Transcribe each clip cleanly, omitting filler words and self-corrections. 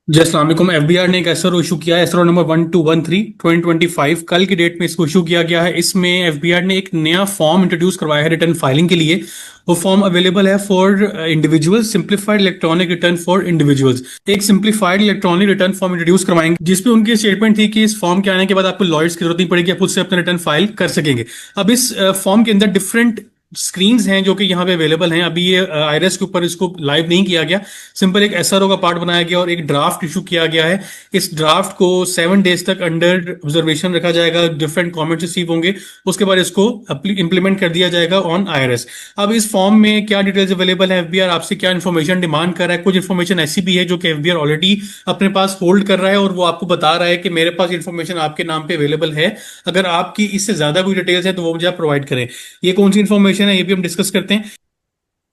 जी अस्सलाम वालेकुम। एफबीआर ने एक एसआर इशू किया है, एसआर नंबर 1213/2025। कल की डेट में इसको इशू किया गया है। इसमें एफबीआर ने एक नया फॉर्म इंट्रोड्यूस करवाया है रिटर्न फाइलिंग के लिए। वो फॉर्म अवेलेबल है for individuals, simplified electronic return for individuals. एक simplified electronic return form introduce करवाएंगे, जिसपे उनकी स्टेटमेंट थी कि इस फॉर्म के आने के बाद आपको लॉयर्स की जरूरत नहीं पड़ेगी, आप खुद से अपना रिटर्न फाइल कर सकेंगे। अब इस फॉर्म के अंदर डिफरेंट स्क्रीन्स हैं जो कि यहाँ पे अवेलेबल हैं। अभी ये आईआरएस के ऊपर इसको लाइव नहीं किया गया, सिंपल एक एसआरओ का पार्ट बनाया गया और एक ड्राफ्ट इशू किया गया है। इस ड्राफ्ट को 7 डेज तक अंडर ऑब्जर्वेशन रखा जाएगा, डिफरेंट कमेंट्स रिसीव होंगे, उसके बाद इसको इंप्लीमेंट कर दिया जाएगा ऑन आईआरएस। अब इस फॉर्म में क्या डिटेल्स अवेलेबल है, एफबीआर आपसे क्या इन्फॉर्मेशन डिमांड कर रहा है। कुछ इन्फॉर्मेशन ऐसी भी है जो कि एफबीआर ऑलरेडी अपने पास होल्ड कर रहा है और वो आपको बता रहा है कि मेरे पास इन्फॉर्मेशन आपके नाम पे अवेलेबल है, अगर आपकी इससे ज्यादा कोई डिटेल्स है तो वो मुझे आप प्रोवाइड करें। ये कौन सी इन्फॉर्मेशन है ये भी हम डिस्कस करते हैं।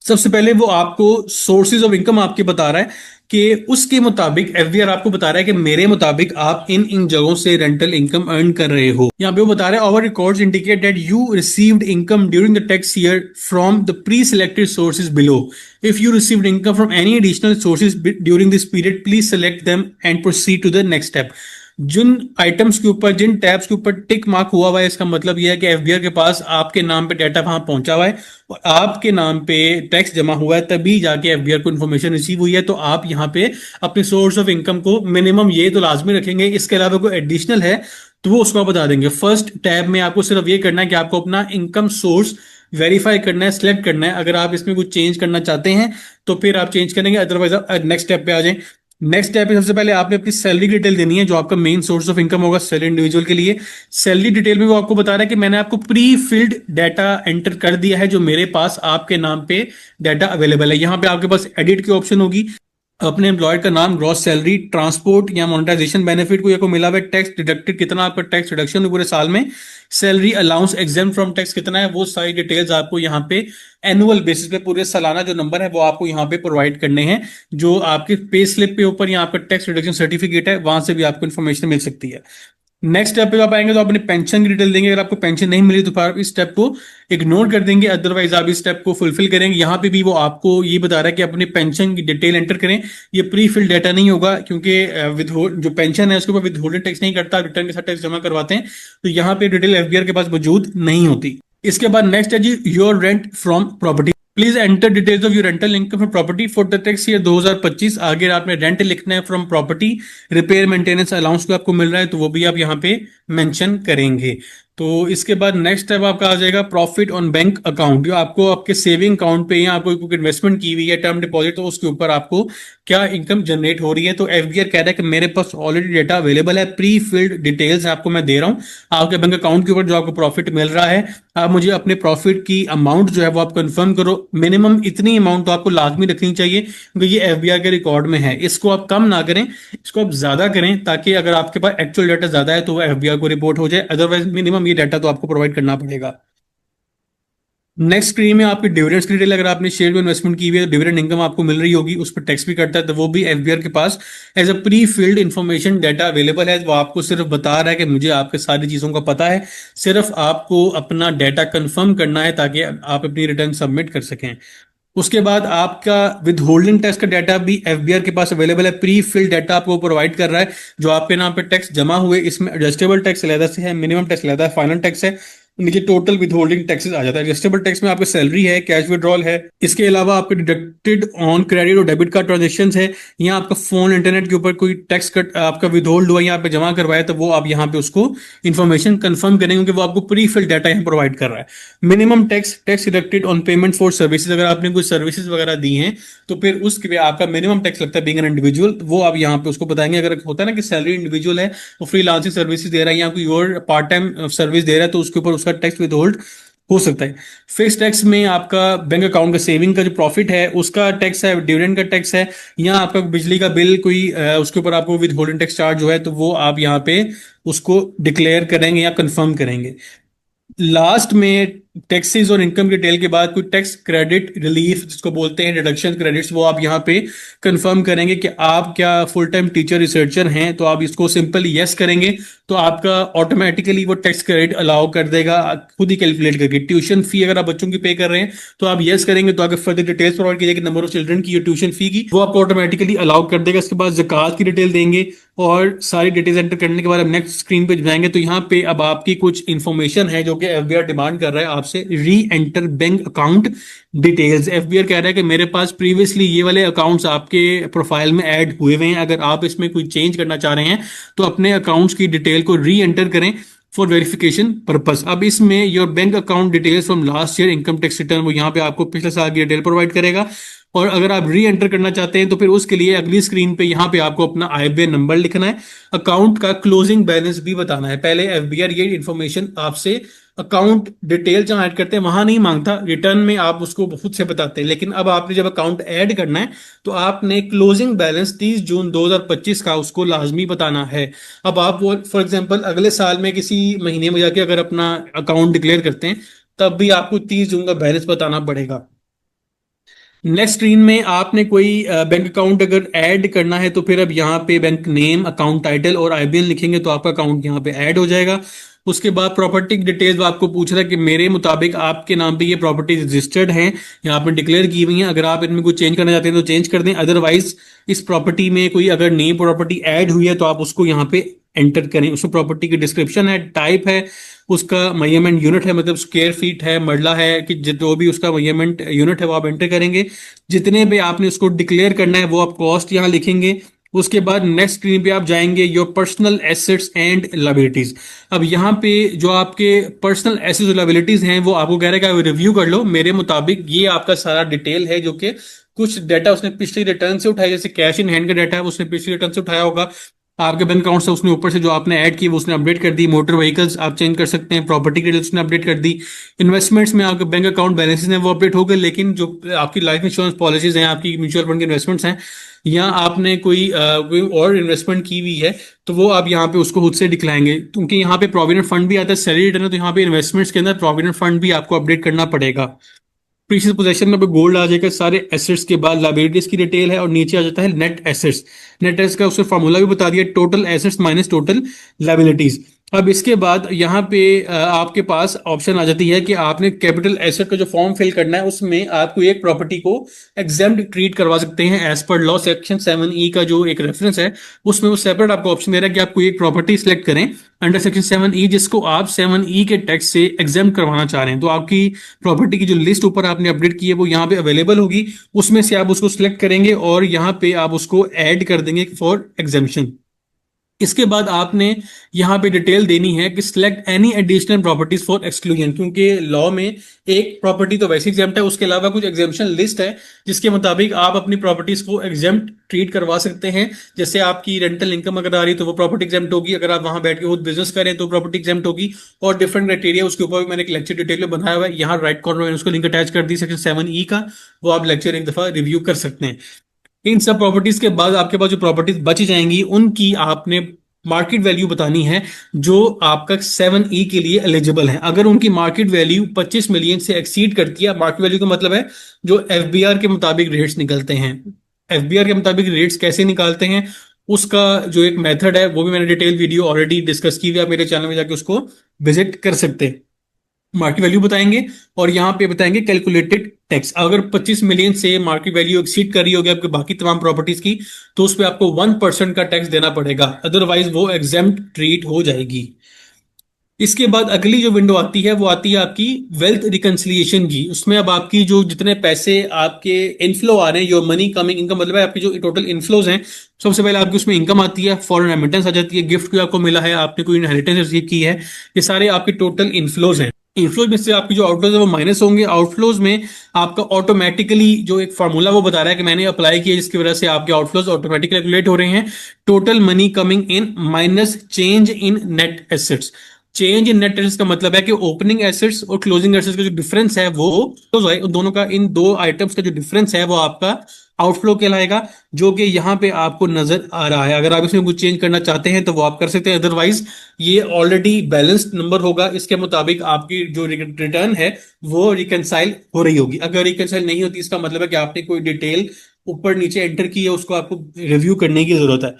सबसे पहले वो आपको सोर्सेज ऑफ इनकम आपके बता रहा है कि उसके मुताबिक एफबीआर आपको बता रहा है कि मेरे मुताबिक आप इन इन जगहों से रेंटल इनकम अर्न कर रहे हो। यहाँ पे वो बता रहा है our records indicate that you received income during the tax year from the pre selected sources below. If you received income from any additional sources during this period please select them and proceed to the next step. जिन items के ऊपर, जिन tabs के ऊपर tick mark हुआ हुआ है, इसका मतलब यह है कि एफबीआर के पास आपके नाम पे डाटा वहां पहुंचा हुआ है और आपके नाम पे टैक्स जमा हुआ है, तभी जाके एफबीआर को इन्फॉर्मेशन रिसीव हुई है। तो आप यहाँ पे अपने सोर्स ऑफ इनकम को मिनिमम ये तो लाजमी रखेंगे, इसके अलावा कोई एडिशनल है तो वो उसको आप बता देंगे। फर्स्ट टैब में आपको सिर्फ ये करना है कि आपको अपना इनकम सोर्स वेरीफाई करना है, सिलेक्ट करना है। अगर आप इसमें कुछ चेंज करना चाहते हैं तो फिर आप चेंज करेंगे, अदरवाइज आप नेक्स्ट स्टेप पे आ जाएं। नेक्स्ट स्टेप पे सबसे पहले आपने अपनी सैलरी डिटेल देनी है, जो आपका मेन सोर्स ऑफ इनकम होगा सैलरी इंडिविजुअल के लिए। सैलरी डिटेल में वो आपको बता रहा है कि मैंने आपको प्री फिल्ड डाटा एंटर कर दिया है, जो मेरे पास आपके नाम पे डाटा अवेलेबल है। यहाँ पे आपके पास एडिट की ऑप्शन होगी, अपने एम्प्लॉयर का नाम, ग्रॉस सैलरी, ट्रांसपोर्ट या मोनेटाइजेशन बेनिफिट को या को मिला हुआ टैक्स डिडक्टेड, कितना आपका टैक्स डिडक्शन है पूरे साल में, salary allowance exam from tax कितना है, वो सारी डिटेल्स आपको यहाँ पे एनुअल बेसिस पे पूरे सालाना जो नंबर है वो आपको यहाँ पे प्रोवाइड करने हैं। जो आपके पे स्लिप पे ऊपर यहाँ आपका टैक्स रिडक्शन सर्टिफिकेट है, वहां से भी आपको इन्फॉर्मेशन मिल सकती है। नेक्स्ट स्टेप पे आप आएंगे तो अपने पेंशन की डिटेल देंगे। अगर आपको पेंशन नहीं मिली तो फिर आप इस स्टेप को इग्नोर कर देंगे, अदरवाइज आप इस स्टेप को फुलफिल करेंगे। यहाँ पे भी वो आपको ये बता रहा है कि अपनी पेंशन की डिटेल एंटर करें। ये प्री फिल डाटा नहीं होगा, क्योंकि विद जो पेंशन है उसके ऊपर विद होल्डिंग टैक्स नहीं करता, रिटर्न के साथ टैक्स जमा करवाते हैं, तो यहाँ पे डिटेल एफबीआर के पास मौजूद नहीं होती। इसके बाद नेक्स्ट है जी your rent from property. Please enter details of your rental income from property for the tax year 2025। आगे आपने रेंट लिखना है from property, repair maintenance allowance को आपको मिल रहा है तो वो भी आप यहाँ पे मेंशन करेंगे। तो इसके बाद नेक्स्ट स्टेप आपका आ जाएगा प्रॉफिट ऑन बैंक अकाउंट। जो आपको आपके सेविंग अकाउंट पे या आपको कोई इन्वेस्टमेंट की हुई है टर्म डिपॉजिट, तो उसके ऊपर आपको क्या इनकम जनरेट हो रही है। तो एफबीआर कह रहा है कि मेरे पास ऑलरेडी डेटा अवेलेबल है, प्री फिल्ड डिटेल्स आपको मैं दे रहा हूँ। आपके बैंक अकाउंट के ऊपर जो आपको प्रॉफिट मिल रहा है, आप मुझे अपने प्रॉफिट की अमाउंट जो है वो आप कंफर्म करो। मिनिमम इतनी अमाउंट तो आपको लाजमी रखनी चाहिए, क्योंकि ये एफबीआर के रिकॉर्ड में है। इसको आप कम ना करें, इसको आप ज्यादा करें, ताकि अगर आपके पास एक्चुअल डाटा ज्यादा है तो वो एफबीआर को रिपोर्ट हो जाए, अदरवाइज मिनिमम ये डाटा तो आपको प्रोवाइड करना पड़ेगा। नेक्स्ट स्क्रीन में आपकी डिविडेंड्स की डिटेल, अगर आपने शेयर में इन्वेस्टमेंट की हुई है तो डिविडेंड इनकम आपको मिल रही होगी, उस पर टैक्स भी कटता है, तो वो भी एफबीआर के पास as a pre filled information data available है। वो आपको सिर्फ बता रहा है कि मुझे आपके सारी चीजों का पता है, सिर्फ आपको अपना डाटा कंफर्म करना है ताकि आप अपनी रिटर्न सबमिट कर सकें। उसके बाद आपका विद होल्डिंग टैक्स का डाटा भी एफबीआर के पास अवेलेबल है। प्री फिल्ड डाटा आपको प्रोवाइड कर रहा है, जो आपके नाम पे टैक्स जमा हुए, इसमें एडजस्टेबल टैक्स अलहदा से है, मिनिमम टैक्स अलहदा है, फाइनल टैक्स है, नीचे टोटल विद होल्डिंग टैक्सेस आ जाता है। एडजस्टेबल टैक्स में आपकी सैलरी है, कैश विड्रॉल है, इसके अलावा आपके डिडक्टेड ऑन क्रेडिट और डेबिट कार्ड ट्रांजेक्शन है। यहाँ आपका फोन इंटरनेट के ऊपर कोई टैक्स कट आपका विद होल्ड हुआ, यहाँ पे जमा करवाया, तो वो आप यहाँ पे उसको इन्फॉर्मेशन कंफर्म करेंगे, क्योंकि वो आपको प्री फिल्ड डाटा यहाँ प्रोवाइड कर रहा है। Minimum tax, tax deducted on payment for services, अगर आपने कोई सर्विसेज वगैरह दी हैं तो फिर उसके पे आपका मिनिमम टैक्स लगता है बीइंग एन इंडिविजुअल, वो आप यहाँ पे उसको बताएंगे। अगर होता है ना कि सैलरी इंडिविजुअल है, वो फ्रीलांसिंग सर्विसेज दे रहा है या कोई और पार्ट टाइम सर्विस दे रहा है, तो उसके ऊपर उसका टैक्स विद होल्ड हो सकता है। फिक्स टैक्स में आपका बैंक अकाउंट का सेविंग का जो प्रॉफिट है उसका टैक्स है, डिविडेंड का टैक्स है, यहाँ आपका बिजली का बिल कोई उसके ऊपर आपको विद होल्डिंग टैक्स चार्ज जो है, तो वो आप यहाँ पे उसको डिक्लेयर करेंगे या कंफर्म करेंगे। लास्ट में टैक्सेस और इनकम डिटेल के बाद कोई टैक्स क्रेडिट रिलीफ जिसको बोलते हैं, डिडक्शन क्रेडिट्स, वो आप यहाँ पे कंफर्म करेंगे कि आप क्या फुल टाइम टीचर रिसर्चर हैं, तो आप इसको सिंपल यस करेंगे तो आपका ऑटोमेटिकली वो टैक्स क्रेडिट अलाउ कर देगा, खुद ही कैलकुलेट करके। ट्यूशन फी अगर आप बच्चों की पे कर रहे हैं तो आप यस करेंगे तो आगे फर्दर डिटेल्स प्रोवाइड कीजिए कि नंबर ऑफ चिल्ड्रन की ट्यूशन फी की, वो आपको ऑटोमेटिकली अलाउ कर देगा। इसके बाद ज़कात की डिटेल देंगे और सारी डिटेल्स एंटर करने के बाद अब नेक्स्ट स्क्रीन पे जाएंगे तो यहाँ पे अब आपकी कुछ इंफॉर्मेशन है जो कि एफबीआर डिमांड कर रहा है आपसे, री enter bank account details. FBR कह रहा है कि मेरे पास प्रीवियसली ये वाले अकाउंट्स आपके प्रोफाइल में ऐड हुए हुए हैं, अगर आप इसमें कोई चेंज करना चाह रहे हैं तो अपने अकाउंट्स की डिटेल को री एंटर करें फॉर वेरिफिकेशन पर्पस। अब इसमें your bank account details from last year income tax return, वो यहाँ पे आपको पिछले साल की डिटेल प्रोवाइड करेगा। और अगर आप री एंटर करना चाहते हैं तो फिर उसके लिए अगली स्क्रीन पे यहाँ पे आपको अपना आईबीआई नंबर लिखना है, अकाउंट का क्लोजिंग बैलेंस भी बताना है। पहले एफबीआर ये इन्फॉर्मेशन आपसे अकाउंट डिटेल जहां ऐड करते हैं वहां नहीं मांगता, रिटर्न में आप उसको खुद से बताते हैं, लेकिन अब आपने जब अकाउंट ऐड करना है तो आपने क्लोजिंग बैलेंस 30 जून 2025 का उसको लाजमी बताना है। अब आप वो फॉर एग्जांपल अगले साल में किसी महीने में जाके अगर अपना अकाउंट डिक्लेयर करते हैं तब भी आपको 30 जून का बैलेंस बताना पड़ेगा। नेक्स्ट स्क्रीन में आपने कोई बैंक अकाउंट अगर ऐड करना है तो फिर अब यहाँ पे बैंक नेम, अकाउंट टाइटल और आईबीएन लिखेंगे तो आपका अकाउंट यहाँ पे ऐड हो जाएगा। उसके बाद प्रॉपर्टी डिटेल्स आपको पूछ रहा है कि मेरे मुताबिक आपके नाम पे ये प्रॉपर्टी रजिस्टर्ड हैं या आपने डिक्लेयर की हुई हैं, अगर आप इनमें कुछ चेंज करना चाहते हैं तो चेंज कर दें, अदरवाइज इस प्रॉपर्टी में कोई अगर नई प्रॉपर्टी ऐड हुई है तो आप उसको यहाँ पे एंटर करें। उसमें प्रॉपर्टी की डिस्क्रिप्शन है, टाइप है, उसका मेजरमेंट यूनिट है मतलब स्क्वायर फीट है, मरला है, कि जो भी उसका मेजरमेंट यूनिट है वो आप एंटर करेंगे। जितने भी आपने उसको डिक्लेयर करना है वो आप कॉस्ट यहाँ लिखेंगे। उसके बाद नेक्स्ट स्क्रीन पे आप जाएंगे your personal assets and liabilities. अब यहाँ पे जो आपके पर्सनल एसेट्स और लायबिलिटीज हैं वो आपको कह रहा है कि रिव्यू कर लो। मेरे मुताबिक ये आपका सारा डिटेल है जो कि कुछ डाटा उसने पिछली रिटर्न से उठाया, जैसे कैश इन हैंड का डाटा है उसने पिछली रिटर्न से उठाया होगा, आपके बैंक अकाउंट से उसने ऊपर से जो आपने ऐड की वो उसने अपडेट कर दी, मोटर व्हीकल्स आप चेंज कर सकते हैं, प्रॉपर्टी की डिटेल्स उसने अपडेट कर दी, इन्वेस्टमेंट्स में आपके बैंक अकाउंट बैलेंसेस हैं वो अपडेट हो गए, लेकिन जो आपकी लाइफ इंश्योरेंस पॉलिसीज हैं, आपकी म्यूचुअल फंड के इन्वेस्टमेंट्स हैं या आपने कोई और इन्वेस्टमेंट की हुई है तो वो आप यहाँ पे उसको खुद से दिखलाएंगे, क्योंकि यहाँ पे प्रोविडेंट फंड भी आता है, सैलरी रिटर्न है, तो यहाँ पे इन्वेस्टमेंट्स के अंदर प्रोविडेंट फंड भी आपको अपडेट करना पड़ेगा। प्रीशियस पोजेशन में गोल्ड आ जाएगा, सारे एसेट्स के बाद लायबिलिटीज की डिटेल है और नीचे आ जाता है नेट एसेट्स। नेट एसेट्स का उसने फॉर्मूला भी बता दिया, total assets minus total liabilities. अब इसके बाद यहाँ पे आपके पास ऑप्शन आ जाती है कि आपने कैपिटल एसेट का जो फॉर्म फिल करना है उसमें आपको एक प्रॉपर्टी को एग्जेम्प्ट ट्रीट करवा सकते हैं as per law. Section 7E का जो एक रेफरेंस है उसमें वो सेपरेट आपको ऑप्शन दे रहा है कि आप कोई एक प्रॉपर्टी सिलेक्ट करें अंडर सेक्शन 7E जिसको आप 7E के टैक्स से एग्जेम्प्ट करवाना चाह रहे हैं। तो आपकी प्रॉपर्टी की जो लिस्ट ऊपर आपने अपडेट की है वो यहाँ पे अवेलेबल होगी, उसमें से आप उसको सिलेक्ट करेंगे और यहाँ पे आप उसको ऐड कर देंगे फॉर एग्जेम्पशन। इसके बाद आपने यहाँ पे डिटेल देनी है कि select any additional properties for exclusion, क्योंकि लॉ में एक प्रॉपर्टी तो वैसे एग्जाम्प्ट है, उसके अलावा कुछ एग्जाम्पशन लिस्ट है जिसके मुताबिक आप अपनी प्रॉपर्टीज को एग्जाम्प्ट ट्रीट करवा सकते हैं। जैसे आपकी रेंटल इनकम अगर आ रही है तो वो प्रॉपर्टी एग्जाम्प्ट होगी, अगर आप वहां बैठ के खुद बिजनेस करें तो प्रॉपर्टी एग्जाम्प्ट होगी, और डिफरेंट क्राइटेरिया उसके ऊपर भी मैंने एक लेक्चर डिटेल में बनाया हुआ है, यहाँ राइट कॉर्नर में उसको लिंक अटैच कर दी सेक्शन 7E का, वो आप लेक्चर एक दफा रिव्यू कर सकते हैं। इन सब प्रॉपर्टीज के बाद आपके पास जो प्रॉपर्टीज बच जाएंगी उनकी आपने मार्केट वैल्यू बतानी है जो आपका 7E के लिए एलिजिबल है। अगर उनकी मार्केट वैल्यू 25 मिलियन से एक्सीड करती है, मार्केट वैल्यू का मतलब है जो एफबीआर के मुताबिक रेट्स निकलते हैं। एफबीआर के मुताबिक रेट्स कैसे निकालते हैं उसका जो एक मेथड है वो भी मैंने डिटेल वीडियो ऑलरेडी डिस्कस की हुई है, आप मेरे चैनल में जाके उसको विजिट कर सकते हैं। मार्केट वैल्यू बताएंगे और यहाँ पे बताएंगे कैलकुलेटेड टैक्स। अगर 25 मिलियन से मार्केट वैल्यू एक्सीड कर रही होगी आपके बाकी तमाम प्रॉपर्टीज की तो उस पर आपको 1% का टैक्स देना पड़ेगा, अदरवाइज वो एग्जेम्प्ट ट्रीट हो जाएगी। इसके बाद अगली जो विंडो आती है वो आती है आपकी वेल्थ रिकंसिलिएशन की। उसमें अब आपकी जो जितने पैसे आपके इनफ्लो आ रहे हैं, योर मनी कमिंग इनकम, मतलब है आपकी जो टोटल इनफ्लोज हैं, सबसे पहले आपकी उसमें इनकम आती है, फॉरेन रेमिटेंस आ जाती है, गिफ्ट भी आपको मिला है, आपने कोई इनहेरिटेंस रिसीव की है, ये सारे आपके टोटल इनफ्लोज हैं। इनफ्लोज में से आपकी जो आउटफ्लोज है वो माइनस होंगे। आउटफ्लोज में आपका ऑटोमेटिकली जो एक फार्मूला वो बता रहा है कि मैंने अप्लाई किया जिसकी वजह से आपके आउटफ्लोज ऑटोमेटिकली कैलकुलेट हो रहे हैं, total money coming in minus change in net assets. Change in net assets का मतलब है कि ओपनिंग एसेट्स और क्लोजिंग एसेट्स का जो डिफरेंस है वो तो उन दोनों का, इन दो आइटम्स का जो डिफरेंस है वो आपका आउटफ्लो कहलाएगा, जो कि यहाँ पे आपको नजर आ रहा है। अगर आप इसमें कुछ चेंज करना चाहते हैं तो वो आप कर सकते हैं, अदरवाइज ये ऑलरेडी बैलेंस्ड नंबर होगा। इसके मुताबिक आपकी जो रिटर्न है वो रिकनसाइल हो रही होगी। अगर रिकनसाइल नहीं होती इसका मतलब है कि आपने कोई डिटेल ऊपर नीचे एंटर की है, उसको आपको रिव्यू करने की जरूरत है।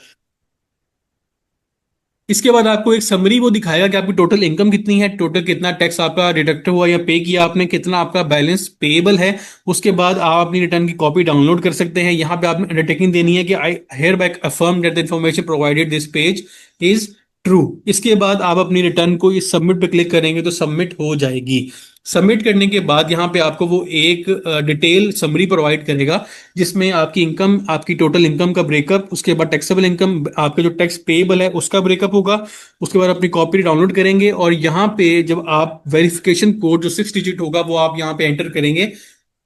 इसके बाद आपको एक समरी वो दिखाएगा कि आपकी टोटल इनकम कितनी है, टोटल कितना टैक्स आपका डिडक्ट हुआ या पे किया आपने, कितना आपका बैलेंस पेएबल है। उसके बाद आप अपनी रिटर्न की कॉपी डाउनलोड कर सकते हैं। यहाँ पे आपने अंडरटेकिंग देनी है कि I hereby affirm that the information provided this page is true. इसके बाद आप अपनी रिटर्न को इस सबमिट पे क्लिक करेंगे तो सबमिट हो जाएगी। सबमिट करने के बाद यहाँ पे आपको वो एक डिटेल समरी प्रोवाइड करेगा, जिसमें आपकी इनकम, आपकी टोटल इनकम का ब्रेकअप, उसके बाद टैक्सेबल इनकम, आपका जो टैक्स पेएबल है उसका ब्रेकअप होगा। उसके बाद अपनी कॉपी डाउनलोड करेंगे और यहाँ पे जब आप वेरिफिकेशन कोड जो 6 डिजिट होगा वो आप यहाँ पे एंटर करेंगे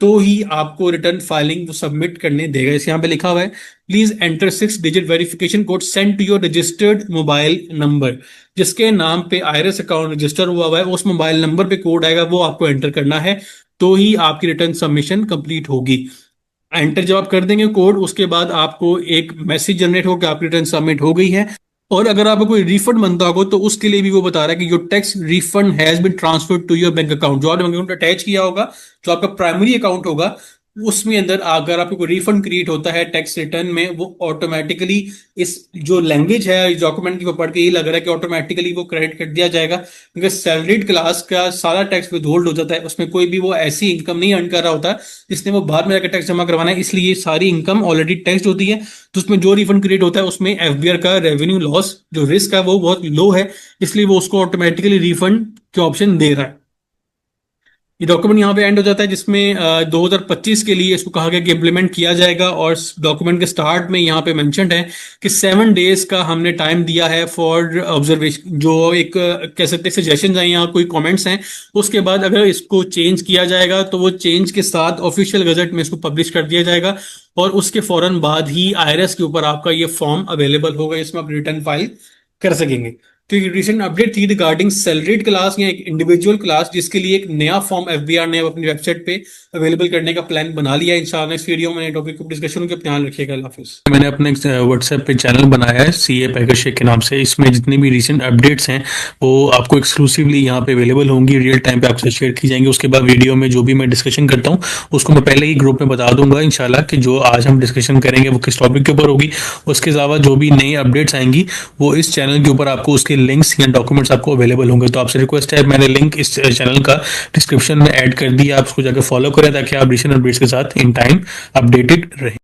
तो ही आपको रिटर्न फाइलिंग वो सबमिट करने देगा। इस यहाँ पे लिखा हुआ है please enter 6 digit verification code send to your registered mobile number. जिसके नाम पे आईआरएस अकाउंट रजिस्टर हुआ है उस मोबाइल नंबर पे कोड आएगा, वो आपको एंटर करना है, तो ही आपकी रिटर्न सबमिशन कंप्लीट होगी। एंटर जब आप कर देंगे कोड, उसके बाद आपको एक मैसेज जनरेट होकर आपकी रिटर्न सबमिट हो गई है। और अगर आपको कोई रिफंड बनता हो तो उसके लिए भी वो बता रहा है कि your tax refund has been transferred to your bank account. जो आपने बैंक अकाउंट अटैच किया होगा, जो आपका प्राइमरी अकाउंट होगा, उसमें अंदर अगर आपको कोई रिफंड क्रिएट होता है टैक्स रिटर्न में, वो ऑटोमेटिकली इस जो लैंग्वेज है इस डॉक्यूमेंट की वो पढ़ के ये लग रहा है कि ऑटोमेटिकली वो क्रेडिट कर दिया जाएगा। क्योंकि सैलरीड क्लास का सारा टैक्स विदहोल्ड हो जाता है, उसमें कोई भी वो ऐसी इनकम नहीं अर्न कर रहा होता जिसने वो बाद में जाकर टैक्स जमा करवाना है, इसलिए सारी इनकम ऑलरेडी टैक्स होती है। तो उसमें जो रिफंड क्रिएट होता है उसमें एफबीआर का रेवेन्यू लॉस जो रिस्क है वो बहुत लो है, इसलिए वो उसको ऑटोमेटिकली रिफंड के ऑप्शन दे रहा है। ये डॉक्यूमेंट यहाँ पे एंड हो जाता है, जिसमें 2025 के लिए इसको कहा गया कि इम्प्लीमेंट किया जाएगा। और डॉक्यूमेंट के स्टार्ट में यहाँ पे मेंशन्ड है कि 7 डेज का हमने टाइम दिया है फॉर ऑब्जर्वेशन, जो एक कह सकते हैं सजेशन हैं या कोई कमेंट्स हैं। उसके बाद अगर इसको चेंज किया जाएगा तो वो चेंज के साथ ऑफिशियल गजट में इसको पब्लिश कर दिया जाएगा और उसके फौरन बाद ही आईआरएस के ऊपर आपका ये फॉर्म अवेलेबल होगा, इसमें आप रिटर्न फाइल कर सकेंगे। तो एक रिसेंट अपडेट थी रिगार्डिंग सैलरीड क्लास या एक इंडिविजुअल क्लास, जिसके लिए एक नया फॉर्म एफबीआर ने अपनी वेबसाइट पे अवेलेबल करने का प्लान बना लिया है। इंशाल्लाह इस वीडियो में टॉपिक को डिस्कशन के ध्यान रखिएगा। अल्लाह हाफिज़। मैंने अपने व्हाट्सएप पे चैनल बनाया है सीए पैकेज शेख के नाम से। इसमें जितनी भी रिसेंट अपडेट्स हैं वो आपको एक्सक्लूसिवली यहाँ पे अवेलेबल होंगी, रियल टाइम पे आपसे शेयर की जाएंगी। उसके बाद वीडियो में जो भी मैं डिस्कशन करता हूँ उसको मैं पहले ही ग्रुप में बता दूंगा इंशाल्लाह कि जो आज हम डिस्कशन करेंगे वो किस टॉपिक के ऊपर होगी। उसके अलावा जो भी नई अपडेट्स आएंगी वो इस चैनल के ऊपर आपको उसके लिंक्स या डॉक्यूमेंट्स आपको अवेलेबल होंगे। तो आपसे रिक्वेस्ट है, मैंने लिंक इस चैनल का डिस्क्रिप्शन में ऐड कर दिया, आप उसको जाकर फॉलो करें ताकि आप रिसेंट अपडेट्स के साथ इन टाइम अपडेटेड रहें।